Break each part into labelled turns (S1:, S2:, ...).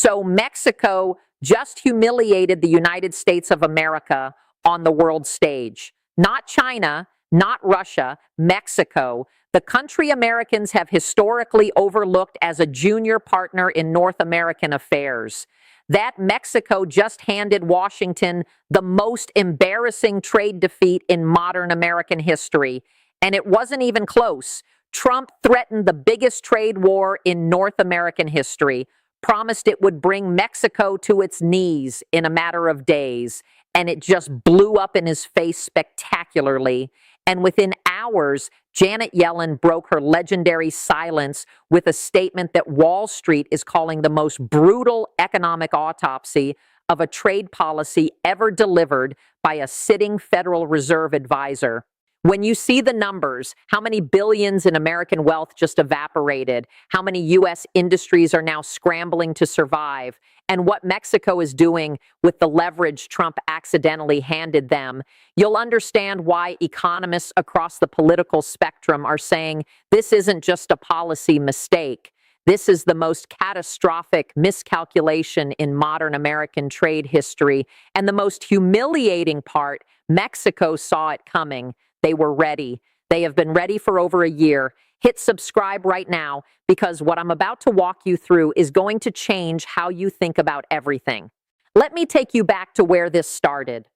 S1: So Mexico just humiliated the United States of America on the world stage. Not China, not Russia, Mexico, the country Americans have historically overlooked as a junior partner in North American affairs. That Mexico just handed Washington the most embarrassing trade defeat in modern American history. And it wasn't even close. Trump threatened the biggest trade war in North American history, promised it would bring Mexico to its knees in a matter of days, and it just blew up in his face spectacularly. And within hours, Janet Yellen broke her legendary silence with a statement that Wall Street is calling the most brutal economic autopsy of a trade policy ever delivered by a sitting Federal Reserve advisor. When you see the numbers, how many billions in American wealth just evaporated, how many U.S. industries are now scrambling to survive, and what Mexico is doing with the leverage Trump accidentally handed them, you'll understand why economists across the political spectrum are saying this isn't just a policy mistake. This is the most catastrophic miscalculation in modern American trade history. And the most humiliating part, Mexico saw it coming. They were ready. They have been ready for over a year. Hit subscribe right now, because what I'm about to walk you through is going to change how you think about everything. Let me take you back to where this started.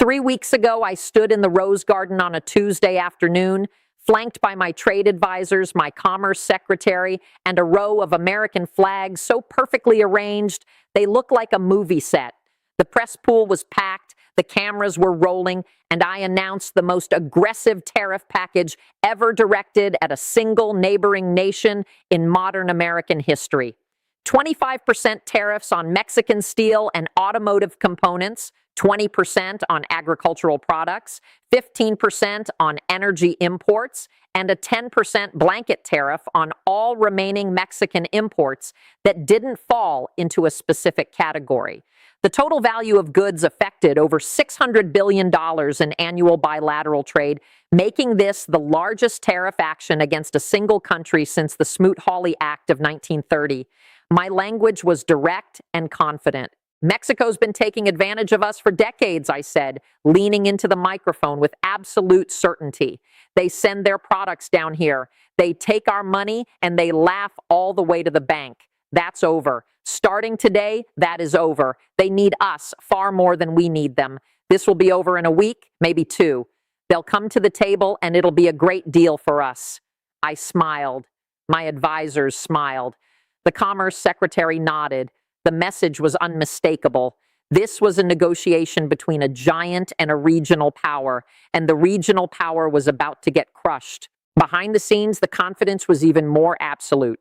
S1: 3 weeks ago, I stood in the Rose Garden on a Tuesday afternoon, flanked by my trade advisors, my commerce secretary, and a row of American flags so perfectly arranged they looked like a movie set. The press pool was packed, the cameras were rolling, and I announced the most aggressive tariff package ever directed at a single neighboring nation in modern American history. 25% tariffs on Mexican steel and automotive components, 20% on agricultural products, 15% on energy imports, and a 10% blanket tariff on all remaining Mexican imports that didn't fall into a specific category. The total value of goods affected over $600 billion in annual bilateral trade, making this the largest tariff action against a single country since the Smoot-Hawley Act of 1930. My language was direct and confident. Mexico's been taking advantage of us for decades, I said, leaning into the microphone with absolute certainty. They send their products down here. They take our money and they laugh all the way to the bank. That's over. Starting today, that is over. They need us far more than we need them. This will be over in a week, maybe 2. They'll come to the table and it'll be a great deal for us. I smiled. My advisors smiled. The Commerce Secretary nodded. The message was unmistakable. This was a negotiation between a giant and a regional power, and the regional power was about to get crushed. Behind the scenes, the confidence was even more absolute.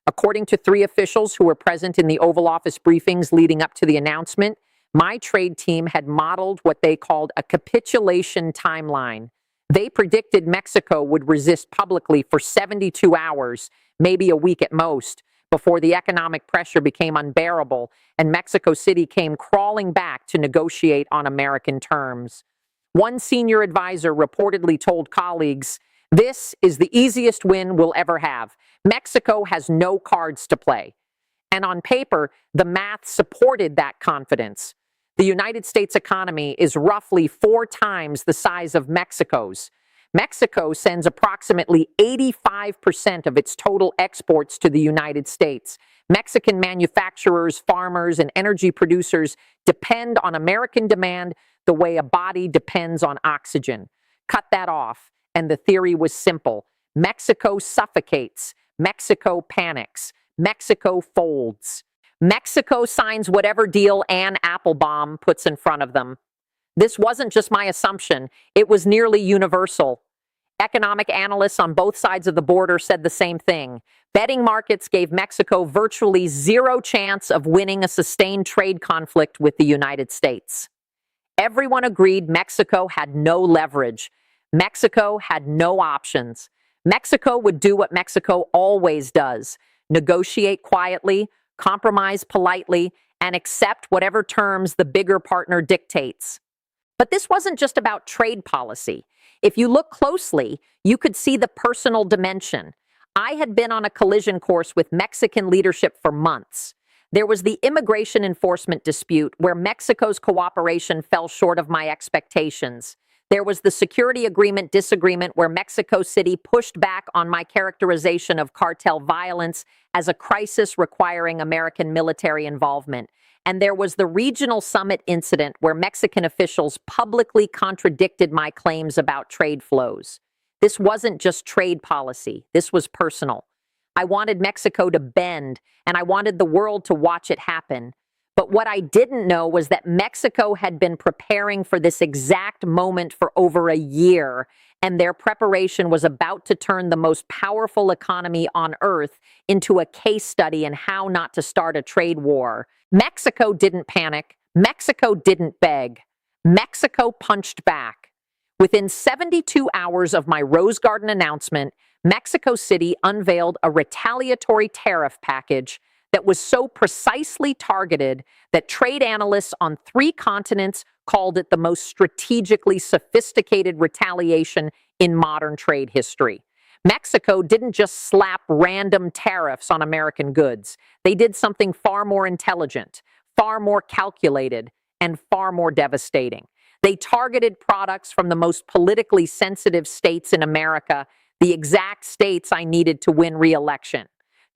S1: According to 3 officials who were present in the Oval Office briefings leading up to the announcement, my trade team had modeled what they called a capitulation timeline. They predicted Mexico would resist publicly for 72 hours, maybe a week at most, before the economic pressure became unbearable and Mexico City came crawling back to negotiate on American terms. One senior advisor reportedly told colleagues, "This is the easiest win we'll ever have. Mexico has no cards to play." And on paper, the math supported that confidence. The United States economy is roughly 4 times the size of Mexico's. Mexico sends approximately 85% of its total exports to the United States. Mexican manufacturers, farmers, and energy producers depend on American demand the way a body depends on oxygen. Cut that off, and the theory was simple. Mexico suffocates. Mexico panics. Mexico folds. Mexico signs whatever deal Anne Applebaum puts in front of them. This wasn't just my assumption. It was nearly universal. Economic analysts on both sides of the border said the same thing. Betting markets gave Mexico virtually 0 chance of winning a sustained trade conflict with the United States. Everyone agreed Mexico had no leverage. Mexico had no options. Mexico would do what Mexico always does: negotiate quietly, compromise politely, and accept whatever terms the bigger partner dictates. But this wasn't just about trade policy. If you look closely, you could see the personal dimension. I had been on a collision course with Mexican leadership for months. There was the immigration enforcement dispute, where Mexico's cooperation fell short of my expectations. There was the security agreement disagreement, where Mexico City pushed back on my characterization of cartel violence as a crisis requiring American military involvement. And there was the regional summit incident, where Mexican officials publicly contradicted my claims about trade flows. This wasn't just trade policy. This was personal. I wanted Mexico to bend, and I wanted the world to watch it happen. But what I didn't know was that Mexico had been preparing for this exact moment for over a year, and their preparation was about to turn the most powerful economy on earth into a case study in how not to start a trade war. Mexico didn't panic. Mexico didn't beg. Mexico punched back. Within 72 hours of my Rose Garden announcement, Mexico City unveiled a retaliatory tariff package that was so precisely targeted that trade analysts on 3 continents called it the most strategically sophisticated retaliation in modern trade history. Mexico didn't just slap random tariffs on American goods. They did something far more intelligent, far more calculated, and far more devastating. They targeted products from the most politically sensitive states in America, the exact states I needed to win re-election.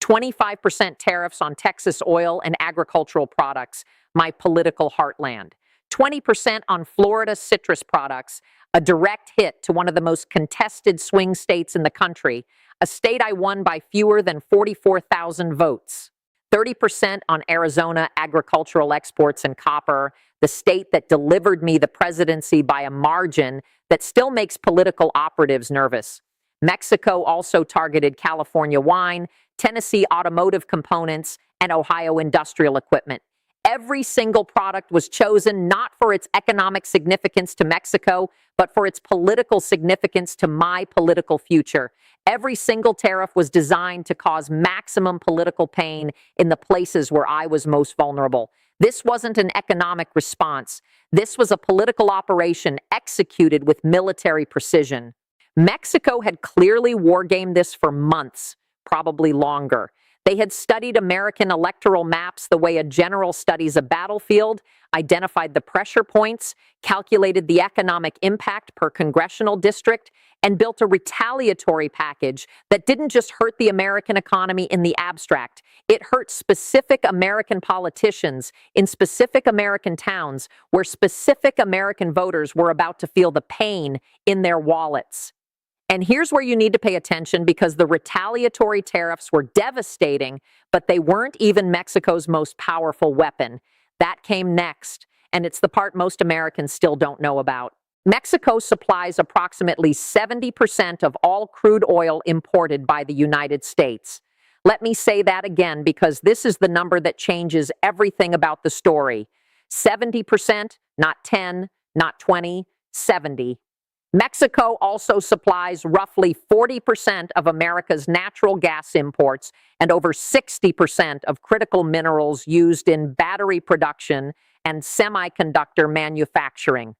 S1: 25% tariffs on Texas oil and agricultural products, my political heartland. 20% on Florida citrus products, a direct hit to one of the most contested swing states in the country, a state I won by fewer than 44,000 votes. 30% on Arizona agricultural exports and copper, the state that delivered me the presidency by a margin that still makes political operatives nervous. Mexico also targeted California wine, Tennessee automotive components, and Ohio industrial equipment. Every single product was chosen not for its economic significance to Mexico, but for its political significance to my political future. Every single tariff was designed to cause maximum political pain in the places where I was most vulnerable. This wasn't an economic response. This was a political operation executed with military precision. Mexico had clearly wargamed this for months, probably longer. They had studied American electoral maps the way a general studies a battlefield, identified the pressure points, calculated the economic impact per congressional district, and built a retaliatory package that didn't just hurt the American economy in the abstract. It hurt specific American politicians in specific American towns where specific American voters were about to feel the pain in their wallets. And here's where you need to pay attention, because the retaliatory tariffs were devastating, but they weren't even Mexico's most powerful weapon. That came next, and it's the part most Americans still don't know about. Mexico supplies approximately 70% of all crude oil imported by the United States. Let me say that again, because this is the number that changes everything about the story. 70%, not 10, not 20, 70. Mexico also supplies roughly 40% of America's natural gas imports and over 60% of critical minerals used in battery production and semiconductor manufacturing.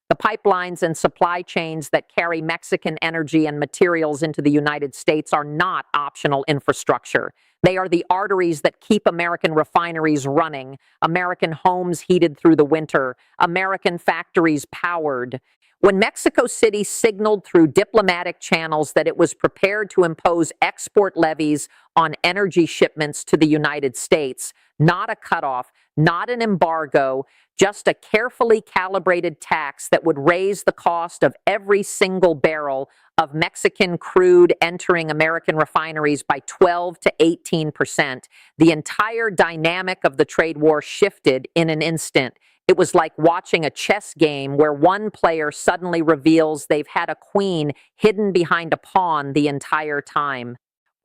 S1: The pipelines and supply chains that carry Mexican energy and materials into the United States are not optional infrastructure. They are the arteries that keep American refineries running, American homes heated through the winter, American factories powered. When Mexico City signaled through diplomatic channels that it was prepared to impose export levies on energy shipments to the United States, not a cutoff, not an embargo, just a carefully calibrated tax that would raise the cost of every single barrel of Mexican crude entering American refineries by 12 to 18%, the entire dynamic of the trade war shifted in an instant. It was like watching a chess game where one player suddenly reveals they've had a queen hidden behind a pawn the entire time.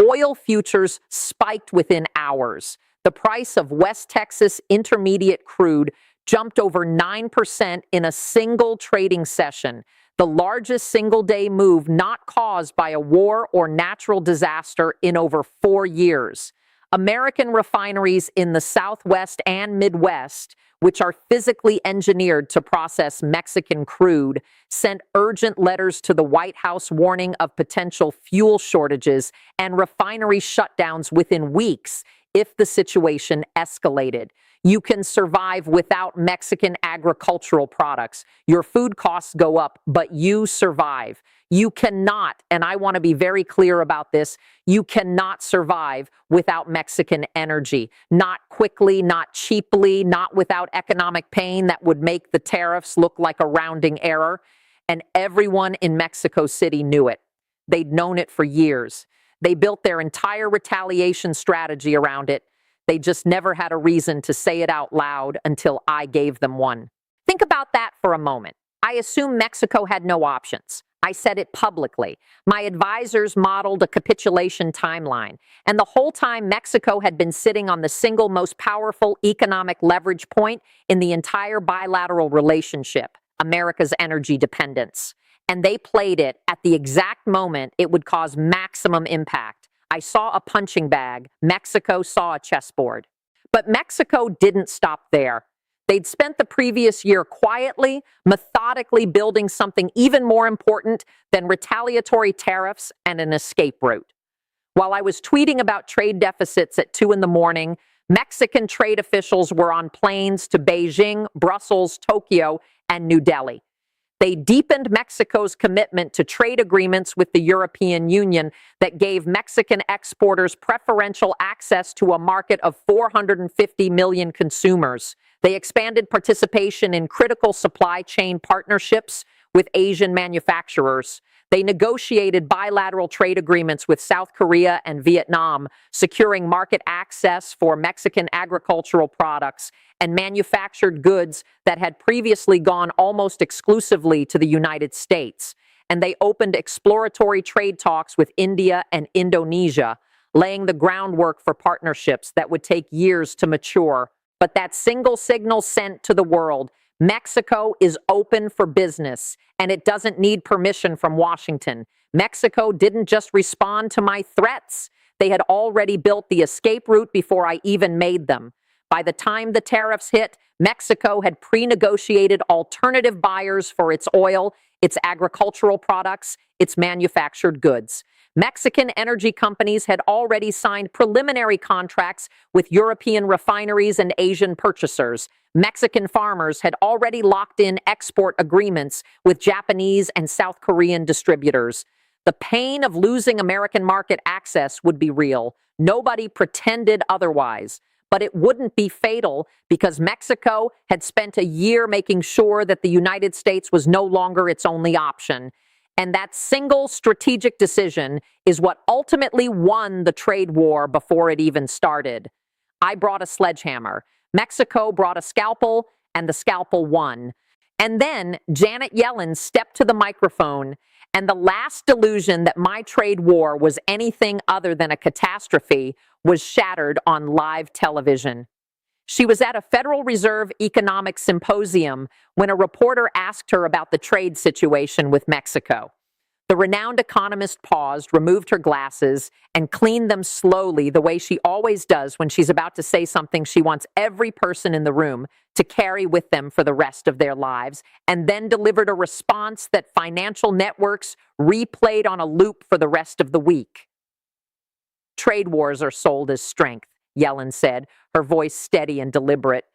S1: Oil futures spiked within hours. The price of West Texas Intermediate crude jumped over 9% in a single trading session, the largest single-day move not caused by a war or natural disaster in over 4 years. American refineries in the Southwest and Midwest, which are physically engineered to process Mexican crude, sent urgent letters to the White House warning of potential fuel shortages and refinery shutdowns within weeks if the situation escalated. You can survive without Mexican agricultural products. Your food costs go up, but you survive. You cannot, and I want to be very clear about this, you cannot survive without Mexican energy. Not quickly, not cheaply, not without economic pain that would make the tariffs look like a rounding error. And everyone in Mexico City knew it. They'd known it for years. They built their entire retaliation strategy around it. They just never had a reason to say it out loud until I gave them one. Think about that for a moment. I assume Mexico had no options. I said it publicly. My advisors modeled a capitulation timeline. And the whole time, Mexico had been sitting on the single most powerful economic leverage point in the entire bilateral relationship, America's energy dependence. And they played it at the exact moment it would cause maximum impact. I saw a punching bag. Mexico saw a chessboard. But Mexico didn't stop there. They'd spent the previous year quietly, methodically building something even more important than retaliatory tariffs and an escape route. While I was tweeting about trade deficits at 2 a.m, Mexican trade officials were on planes to Beijing, Brussels, Tokyo, and New Delhi. They deepened Mexico's commitment to trade agreements with the European Union that gave Mexican exporters preferential access to a market of 450 million consumers. They expanded participation in critical supply chain partnerships with Asian manufacturers. They negotiated bilateral trade agreements with South Korea and Vietnam, securing market access for Mexican agricultural products and manufactured goods that had previously gone almost exclusively to the United States. And they opened exploratory trade talks with India and Indonesia, laying the groundwork for partnerships that would take years to mature. But that single signal sent to the world: Mexico is open for business, and it doesn't need permission from Washington. Mexico didn't just respond to my threats. They had already built the escape route before I even made them. By the time the tariffs hit, Mexico had pre-negotiated alternative buyers for its oil, its agricultural products, its manufactured goods. Mexican energy companies had already signed preliminary contracts with European refineries and Asian purchasers. Mexican farmers had already locked in export agreements with Japanese and South Korean distributors. The pain of losing American market access would be real. Nobody pretended otherwise. But it wouldn't be fatal because Mexico had spent a year making sure that the United States was no longer its only option. And that single strategic decision is what ultimately won the trade war before it even started. I brought a sledgehammer. Mexico brought a scalpel, and the scalpel won. And then Janet Yellen stepped to the microphone, and the last delusion that my trade war was anything other than a catastrophe was shattered on live television. She was at a Federal Reserve Economic Symposium when a reporter asked her about the trade situation with Mexico. The renowned economist paused, removed her glasses, and cleaned them slowly the way she always does when she's about to say something she wants every person in the room to carry with them for the rest of their lives, and then delivered a response that financial networks replayed on a loop for the rest of the week. Trade wars are sold as strength, Yellen said, her voice steady and deliberate.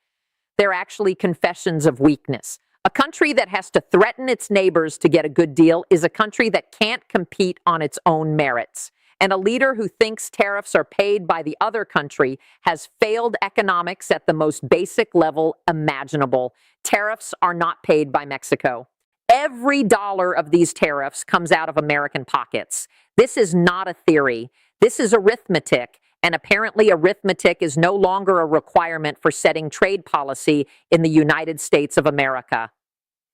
S1: They're actually confessions of weakness. A country that has to threaten its neighbors to get a good deal is a country that can't compete on its own merits. And a leader who thinks tariffs are paid by the other country has failed economics at the most basic level imaginable. Tariffs are not paid by Mexico. Every dollar of these tariffs comes out of American pockets. This is not a theory. This is arithmetic. And apparently arithmetic is no longer a requirement for setting trade policy in the United States of America.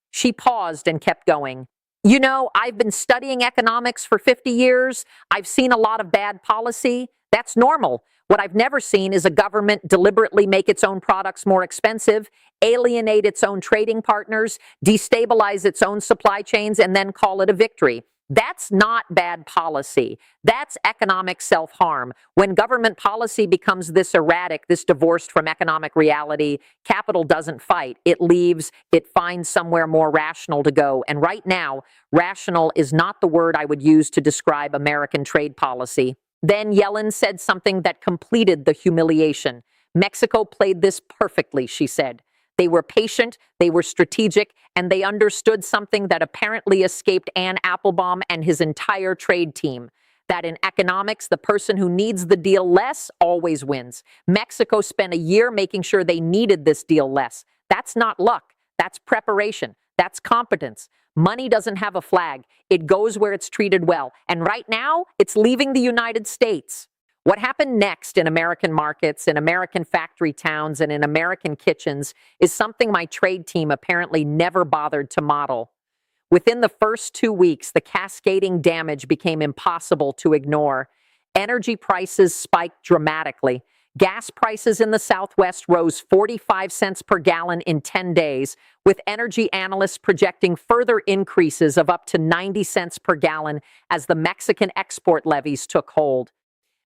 S1: She paused and kept going. You know, I've been studying economics for 50 years. I've seen a lot of bad policy. That's normal. What I've never seen is a government deliberately make its own products more expensive, alienate its own trading partners, destabilize its own supply chains, and then call it a victory. That's not bad policy. That's economic self-harm. When government policy becomes this erratic, this divorced from economic reality, capital doesn't fight. It leaves, it finds somewhere more rational to go. And right now, rational is not the word I would use to describe American trade policy. Then Yellen said something that completed the humiliation. Mexico played this perfectly, she said. They were patient, they were strategic, and they understood something that apparently escaped Ann Applebaum and his entire trade team. That in economics, the person who needs the deal less always wins. Mexico spent a year making sure they needed this deal less. That's not luck. That's preparation. That's competence. Money doesn't have a flag. It goes where it's treated well. And right now, it's leaving the United States. What happened next in American markets, in American factory towns, and in American kitchens is something my trade team apparently never bothered to model. Within the first 2 weeks, the cascading damage became impossible to ignore. Energy prices spiked dramatically. Gas prices in the Southwest rose 45 cents per gallon in 10 days, with energy analysts projecting further increases of up to 90 cents per gallon as the Mexican export levies took hold.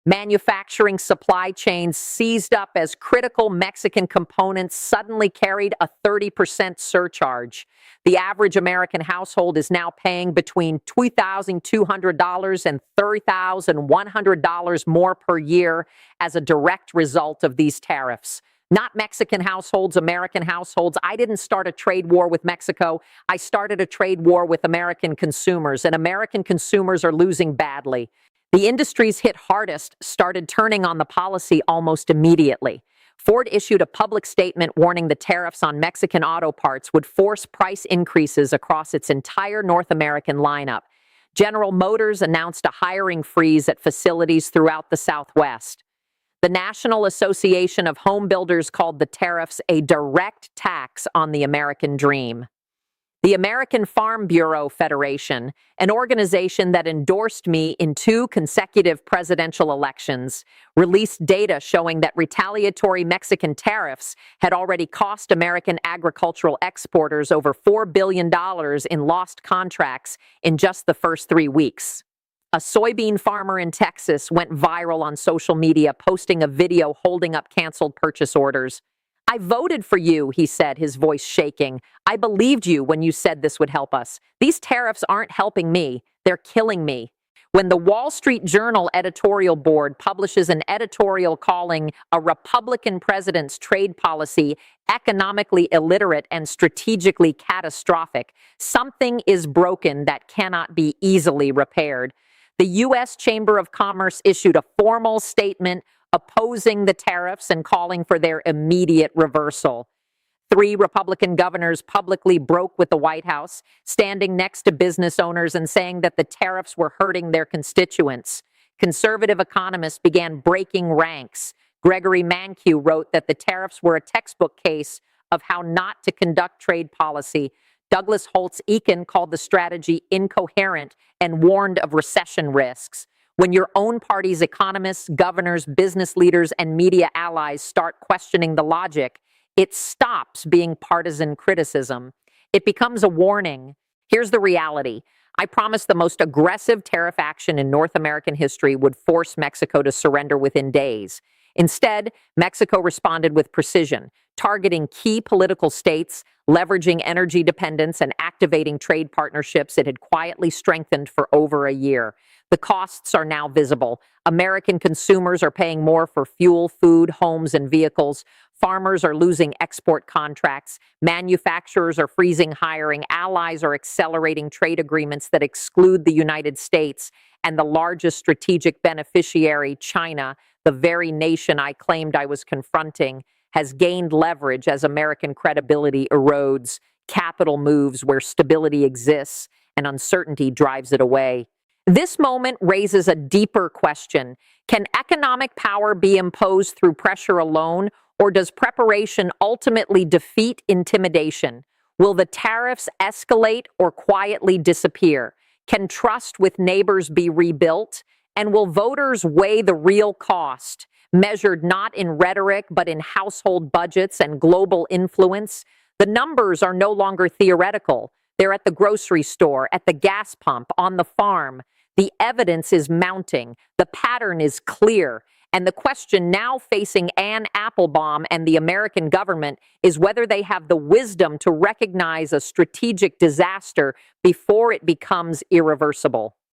S1: Manufacturing supply chains seized up as critical Mexican components suddenly carried a 30% surcharge. The average American household is now paying between $2,200 and $30,100 more per year as a direct result of these tariffs. Not Mexican households, American households. I didn't start a trade war with Mexico. I started a trade war with American consumers, and American consumers are losing badly. The industries hit hardest started turning on the policy almost immediately. Ford issued a public statement warning the tariffs on Mexican auto parts would force price increases across its entire North American lineup. General Motors announced a hiring freeze at facilities throughout the Southwest. The National Association of Home Builders called the tariffs a direct tax on the American dream. The American Farm Bureau Federation, an organization that endorsed me in 2 consecutive presidential elections, released data showing that retaliatory Mexican tariffs had already cost American agricultural exporters over $4 billion in lost contracts in just the first 3 weeks. A soybean farmer in Texas went viral on social media, posting a video holding up canceled purchase orders. "I voted for you," he said, his voice shaking. "I believed you when you said this would help us. These tariffs aren't helping me. They're killing me." When the Wall Street Journal editorial board publishes an editorial calling a Republican president's trade policy economically illiterate and strategically catastrophic, something is broken that cannot be easily repaired. The U.S. Chamber of Commerce issued a formal statement opposing the tariffs and calling for their immediate reversal. 3 Republican governors publicly broke with the White House, standing next to business owners and saying that the tariffs were hurting their constituents. Conservative economists began breaking ranks. Gregory Mankiw wrote that the tariffs were a textbook case of how not to conduct trade policy. Douglas Holtz-Eakin called the strategy incoherent and warned of recession risks. When your own party's economists, governors, business leaders, and media allies start questioning the logic, it stops being partisan criticism. It becomes a warning. Here's the reality. I promised the most aggressive tariff action in North American history would force Mexico to surrender within days. Instead, Mexico responded with precision, targeting key political states, leveraging energy dependence, and activating trade partnerships it had quietly strengthened for over a year. The costs are now visible. American consumers are paying more for fuel, food, homes, and vehicles. Farmers are losing export contracts. Manufacturers are freezing hiring. Allies are accelerating trade agreements that exclude the United States. And the largest strategic beneficiary, China, the very nation I claimed I was confronting, has gained leverage as American credibility erodes. Capital moves where stability exists, and uncertainty drives it away. This moment raises a deeper question. Can economic power be imposed through pressure alone, or does preparation ultimately defeat intimidation? Will the tariffs escalate or quietly disappear? Can trust with neighbors be rebuilt? And will voters weigh the real cost, measured not in rhetoric but in household budgets and global influence? The numbers are no longer theoretical. They're at the grocery store, at the gas pump, on the farm. The evidence is mounting. The pattern is clear. And the question now facing Ann Applebaum and the American government is whether they have the wisdom to recognize a strategic disaster before it becomes irreversible.